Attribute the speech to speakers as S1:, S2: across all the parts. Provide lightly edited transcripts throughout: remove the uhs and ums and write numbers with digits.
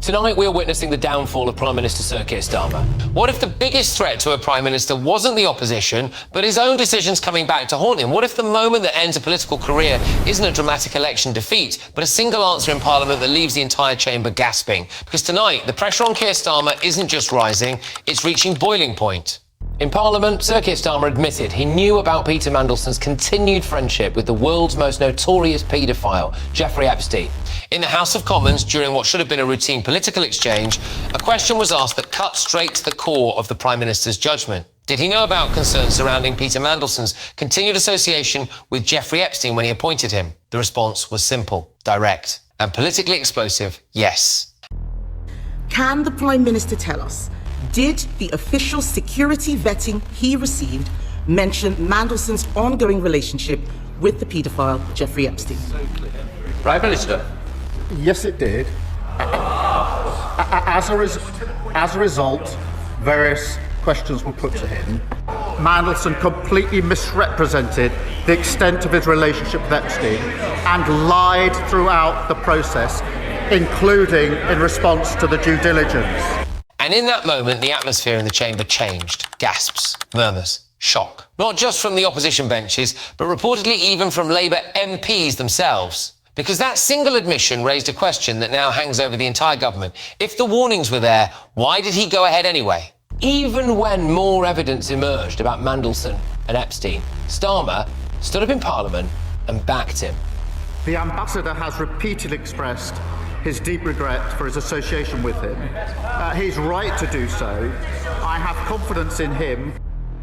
S1: Tonight, we are witnessing the downfall of Prime Minister Sir Keir Starmer. What if the biggest threat to a Prime Minister wasn't the opposition, but his own decisions coming back to haunt him? What if the moment that ends a political career isn't a dramatic election defeat, but a single answer in Parliament that leaves the entire chamber gasping? Because tonight, the pressure on Keir Starmer isn't just rising, it's reaching boiling point. In Parliament, Sir Keir Starmer admitted he knew about Peter Mandelson's continued friendship with the world's most notorious paedophile, Jeffrey Epstein. In the House of Commons, during what should have been a routine political exchange, a question was asked that cut straight to the core of the Prime Minister's judgment. Did he know about concerns surrounding Peter Mandelson's continued association with Jeffrey Epstein when he appointed him? The response was simple, direct, and politically explosive: yes.
S2: Can the Prime Minister tell us, did the official security vetting he received mention Mandelson's ongoing relationship with the paedophile Jeffrey Epstein?
S1: Prime Minister.
S3: Yes, it did. As a result, various questions were put to him. Mandelson completely misrepresented the extent of his relationship with Epstein and lied throughout the process, including in response to the due diligence.
S1: And in that moment, the atmosphere in the chamber changed. Gasps, murmurs, shock. Not just from the opposition benches, but reportedly even from Labour MPs themselves. Because that single admission raised a question that now hangs over the entire government. If the warnings were there, why did he go ahead anyway? Even when more evidence emerged about Mandelson and Epstein, Starmer stood up in Parliament and backed him.
S3: The ambassador has repeatedly expressed his deep regret for his association with him. He's right to do so. I have confidence in him.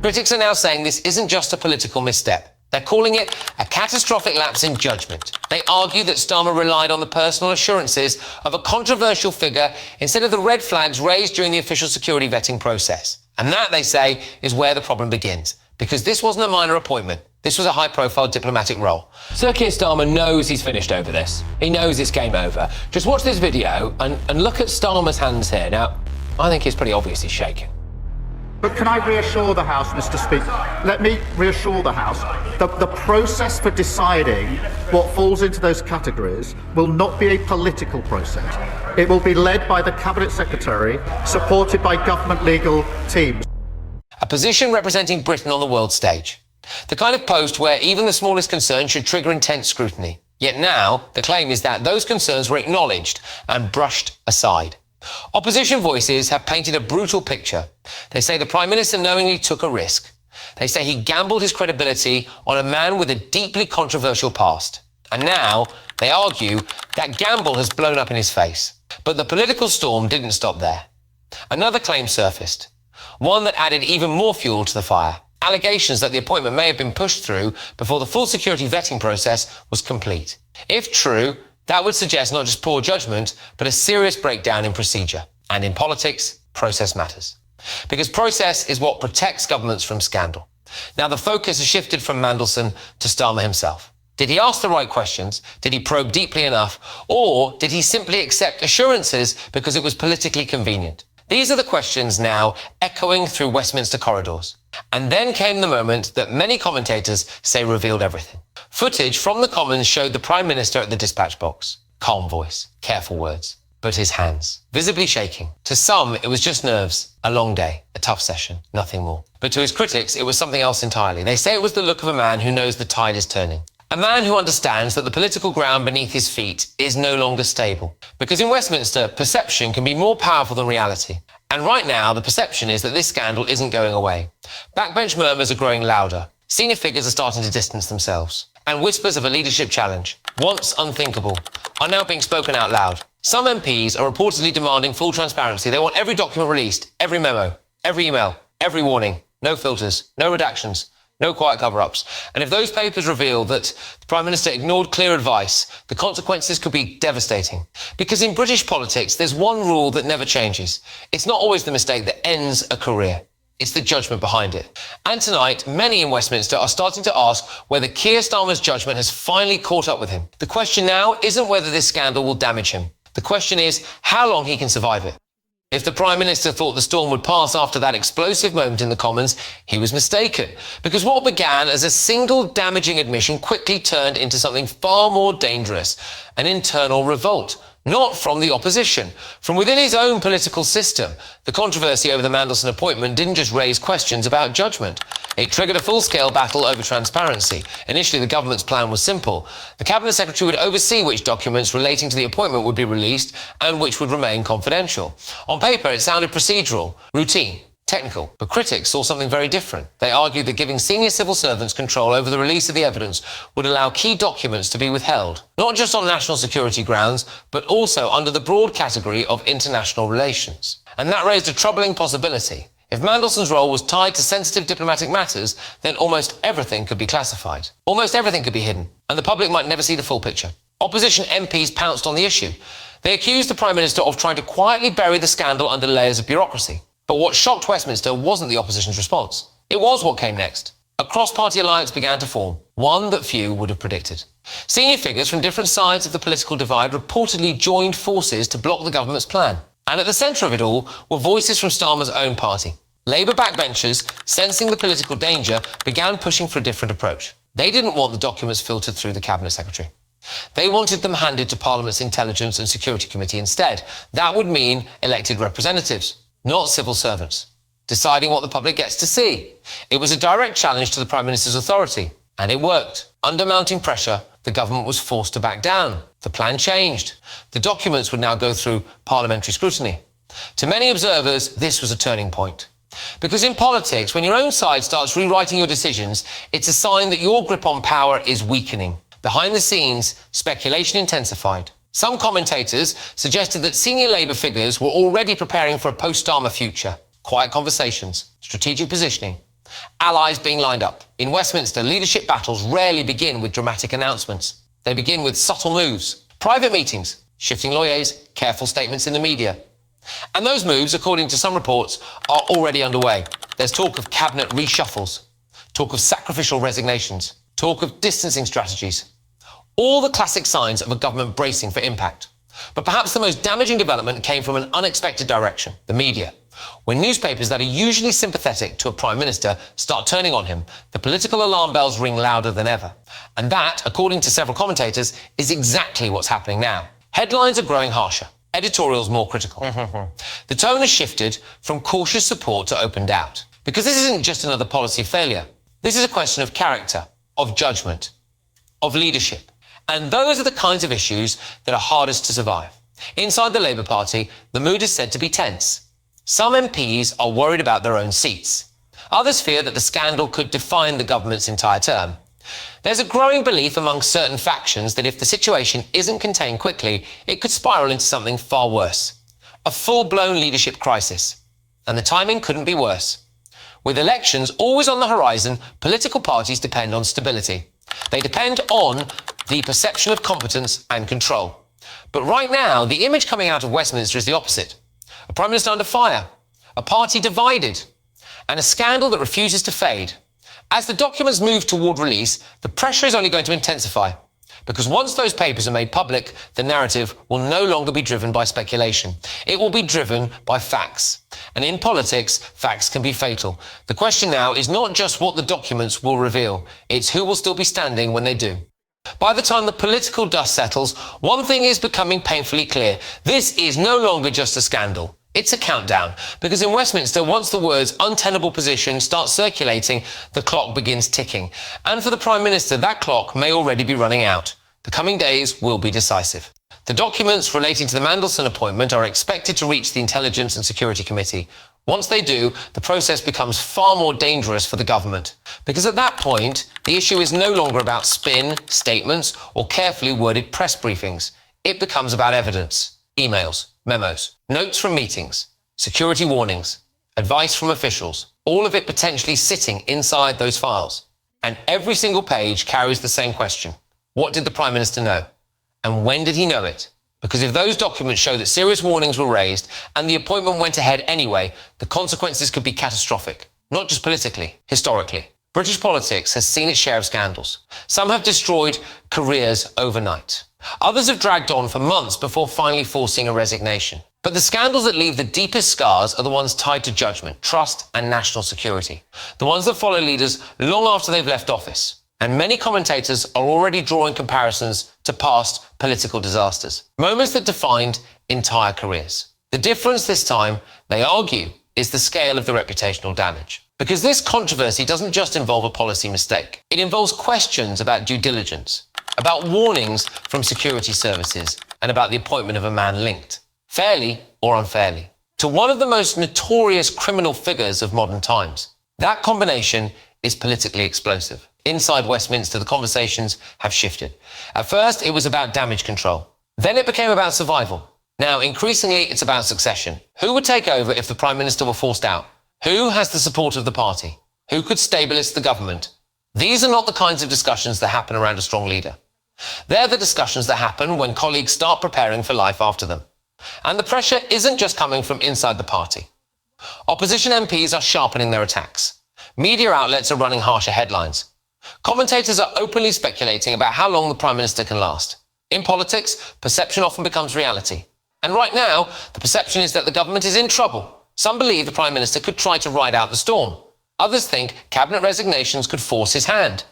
S1: Critics are now saying this isn't just a political misstep. They're calling it a catastrophic lapse in judgment. They argue that Starmer relied on the personal assurances of a controversial figure instead of the red flags raised during the official security vetting process. And that, they say, is where the problem begins. Because this wasn't a minor appointment. This was a high-profile diplomatic role. Sir Keir Starmer knows he's finished over this. He knows it's game over. Just watch this video and look at Starmer's hands here. Now, I think it's pretty obvious he's shaking.
S3: But can I reassure the House, Mr. Speaker? Let me reassure the House. The process for deciding what falls into those categories will not be a political process. It will be led by the Cabinet Secretary, supported by government legal teams.
S1: A position representing Britain on the world stage. The kind of post where even the smallest concern should trigger intense scrutiny. Yet now, the claim is that those concerns were acknowledged and brushed aside. Opposition voices have painted a brutal picture. They say the Prime Minister knowingly took a risk. They say he gambled his credibility on a man with a deeply controversial past. And now they argue that gamble has blown up in his face. But the political storm didn't stop there. Another claim surfaced, one that added even more fuel to the fire. Allegations that the appointment may have been pushed through before the full security vetting process was complete. If true, that would suggest not just poor judgment, but a serious breakdown in procedure. And in politics, process matters. Because process is what protects governments from scandal. Now the focus has shifted from Mandelson to Starmer himself. Did he ask the right questions? Did he probe deeply enough? Or did he simply accept assurances because it was politically convenient? These are the questions now echoing through Westminster corridors. And then came the moment that many commentators say revealed everything. Footage from the Commons showed the Prime Minister at the dispatch box. Calm voice, careful words, but his hands visibly shaking. To some, it was just nerves, a long day, a tough session, nothing more. But to his critics, it was something else entirely. They say it was the look of a man who knows the tide is turning. A man who understands that the political ground beneath his feet is no longer stable. Because in Westminster, perception can be more powerful than reality. And right now, the perception is that this scandal isn't going away. Backbench murmurs are growing louder. Senior figures are starting to distance themselves. And whispers of a leadership challenge, once unthinkable, are now being spoken out loud. Some MPs are reportedly demanding full transparency. They want every document released, every memo, every email, every warning. No filters, no redactions. No quiet cover-ups. And if those papers reveal that the Prime Minister ignored clear advice, the consequences could be devastating. Because in British politics, there's one rule that never changes. It's not always the mistake that ends a career. It's the judgment behind it. And tonight, many in Westminster are starting to ask whether Keir Starmer's judgment has finally caught up with him. The question now isn't whether this scandal will damage him. The question is how long he can survive it. If the Prime Minister thought the storm would pass after that explosive moment in the Commons, he was mistaken. Because what began as a single damaging admission quickly turned into something far more dangerous, an internal revolt. not from the opposition. From within his own political system, the controversy over the Mandelson appointment didn't just raise questions about judgment. It triggered a full-scale battle over transparency. Initially, the government's plan was simple. The Cabinet Secretary would oversee which documents relating to the appointment would be released and which would remain confidential. On paper, it sounded procedural, routine, technical, but critics saw something very different. They argued that giving senior civil servants control over the release of the evidence would allow key documents to be withheld, not just on national security grounds, but also under the broad category of international relations. And that raised a troubling possibility. If Mandelson's role was tied to sensitive diplomatic matters, then almost everything could be classified. Almost everything could be hidden, and the public might never see the full picture. Opposition MPs pounced on the issue. They accused the Prime Minister of trying to quietly bury the scandal under layers of bureaucracy. But what shocked Westminster wasn't the opposition's response. It was what came next. A cross-party alliance began to form, one that few would have predicted. Senior figures from different sides of the political divide reportedly joined forces to block the government's plan. And at the centre of it all were voices from Starmer's own party. Labour backbenchers, sensing the political danger, began pushing for a different approach. They didn't want the documents filtered through the Cabinet Secretary. They wanted them handed to Parliament's Intelligence and Security Committee instead. That would mean elected representatives, not civil servants, deciding what the public gets to see. It was a direct challenge to the Prime Minister's authority, and it worked. Under mounting pressure, the government was forced to back down. The plan changed. The documents would now go through parliamentary scrutiny. To many observers, this was a turning point. Because in politics, when your own side starts rewriting your decisions, it's a sign that your grip on power is weakening. Behind the scenes, speculation intensified. Some commentators suggested that senior Labour figures were already preparing for a post-Starmer future. Quiet conversations, strategic positioning, allies being lined up. In Westminster, leadership battles rarely begin with dramatic announcements. They begin with subtle moves, private meetings, shifting lawyers, careful statements in the media. And those moves, according to some reports, are already underway. There's talk of cabinet reshuffles, talk of sacrificial resignations, talk of distancing strategies. All the classic signs of a government bracing for impact. But perhaps the most damaging development came from an unexpected direction, the media. When newspapers that are usually sympathetic to a Prime Minister start turning on him, the political alarm bells ring louder than ever. And that, according to several commentators, is exactly what's happening now. Headlines are growing harsher, editorials more critical. The tone has shifted from cautious support to open doubt. Because this isn't just another policy failure. This is a question of character, of judgment, of leadership. And those are the kinds of issues that are hardest to survive. Inside the Labour Party, the mood is said to be tense. Some MPs are worried about their own seats. Others fear that the scandal could define the government's entire term. There's a growing belief among certain factions that if the situation isn't contained quickly, it could spiral into something far worse. A full-blown leadership crisis. And the timing couldn't be worse. With elections always on the horizon, political parties depend on stability. They depend on the perception of competence and control. But right now, the image coming out of Westminster is the opposite. A Prime Minister under fire, a party divided, and a scandal that refuses to fade. As the documents move toward release, the pressure is only going to intensify. Because once those papers are made public, the narrative will no longer be driven by speculation. It will be driven by facts. And in politics, facts can be fatal. The question now is not just what the documents will reveal, it's who will still be standing when they do. By the time the political dust settles, one thing is becoming painfully clear. This is no longer just a scandal. It's a countdown. Because in Westminster, once the words untenable position start circulating, the clock begins ticking. And for the Prime Minister, that clock may already be running out. The coming days will be decisive. The documents relating to the Mandelson appointment are expected to reach the Intelligence and Security Committee. Once they do, the process becomes far more dangerous for the government. Because at that point, the issue is no longer about spin, statements, or carefully worded press briefings. It becomes about evidence, emails, memos, notes from meetings, security warnings, advice from officials, all of it potentially sitting inside those files. And every single page carries the same question. What did the Prime Minister know? And when did he know it? Because if those documents show that serious warnings were raised and the appointment went ahead anyway, the consequences could be catastrophic. Not just politically, historically. British politics has seen its share of scandals. Some have destroyed careers overnight. Others have dragged on for months before finally forcing a resignation. But the scandals that leave the deepest scars are the ones tied to judgment, trust and national security. The ones that follow leaders long after they've left office. and many commentators are already drawing comparisons to past political disasters, moments that defined entire careers. The difference this time, they argue, is the scale of the reputational damage. Because this controversy doesn't just involve a policy mistake. It involves questions about due diligence, about warnings from security services, and about the appointment of a man linked, fairly or unfairly, to one of the most notorious criminal figures of modern times. That combination is politically explosive. Inside Westminster, the conversations have shifted. At first, it was about damage control. Then it became about survival. Now, increasingly, it's about succession. Who would take over if the Prime Minister were forced out? Who has the support of the party? Who could stabilise the government? These are not the kinds of discussions that happen around a strong leader. They're the discussions that happen when colleagues start preparing for life after them. And the pressure isn't just coming from inside the party. Opposition MPs are sharpening their attacks. Media outlets are running harsher headlines. Commentators are openly speculating about how long the Prime Minister can last. In politics, perception often becomes reality. And right now, the perception is that the government is in trouble. Some believe the Prime Minister could try to ride out the storm. Others think cabinet resignations could force his hand.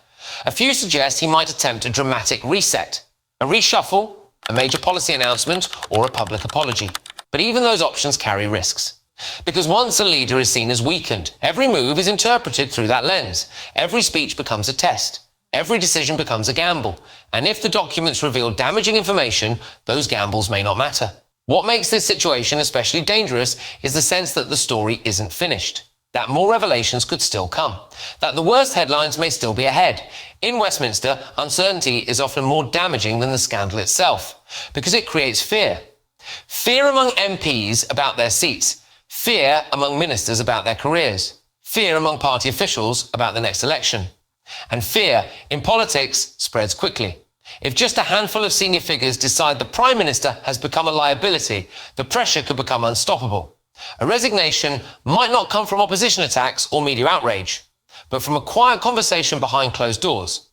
S1: A few suggest he might attempt a dramatic reset, a reshuffle, a major policy announcement, or a public apology. But even those options carry risks. Because once a leader is seen as weakened, every move is interpreted through that lens. Every speech becomes a test. Every decision becomes a gamble. And if the documents reveal damaging information, those gambles may not matter. What makes this situation especially dangerous is the sense that the story isn't finished, that more revelations could still come, that the worst headlines may still be ahead. In Westminster, uncertainty is often more damaging than the scandal itself, because it creates fear. Fear among MPs about their seats, fear among ministers about their careers, fear among party officials about the next election. And fear in politics spreads quickly. If just a handful of senior figures decide the Prime Minister has become a liability, the pressure could become unstoppable. A resignation might not come from opposition attacks or media outrage, but from a quiet conversation behind closed doors.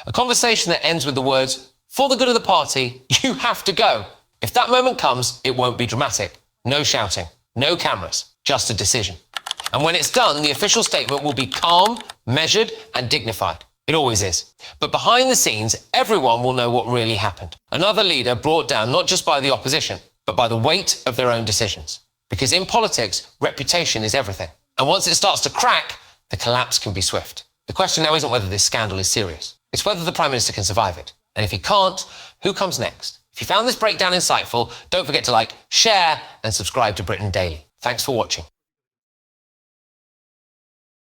S1: A conversation that ends with the words, "For the good of the party, you have to go." If that moment comes, it won't be dramatic. No shouting, no cameras, just a decision. And when it's done, the official statement will be calm, measured, and dignified. It always is. But behind the scenes, everyone will know what really happened. Another leader brought down not just by the opposition, but by the weight of their own decisions. Because in politics, reputation is everything. And once it starts to crack, the collapse can be swift. The question now isn't whether this scandal is serious. It's whether the Prime Minister can survive it. And if he can't, who comes next? If you found this breakdown insightful, don't forget to like, share, and subscribe to Britain Daily. Thanks for watching.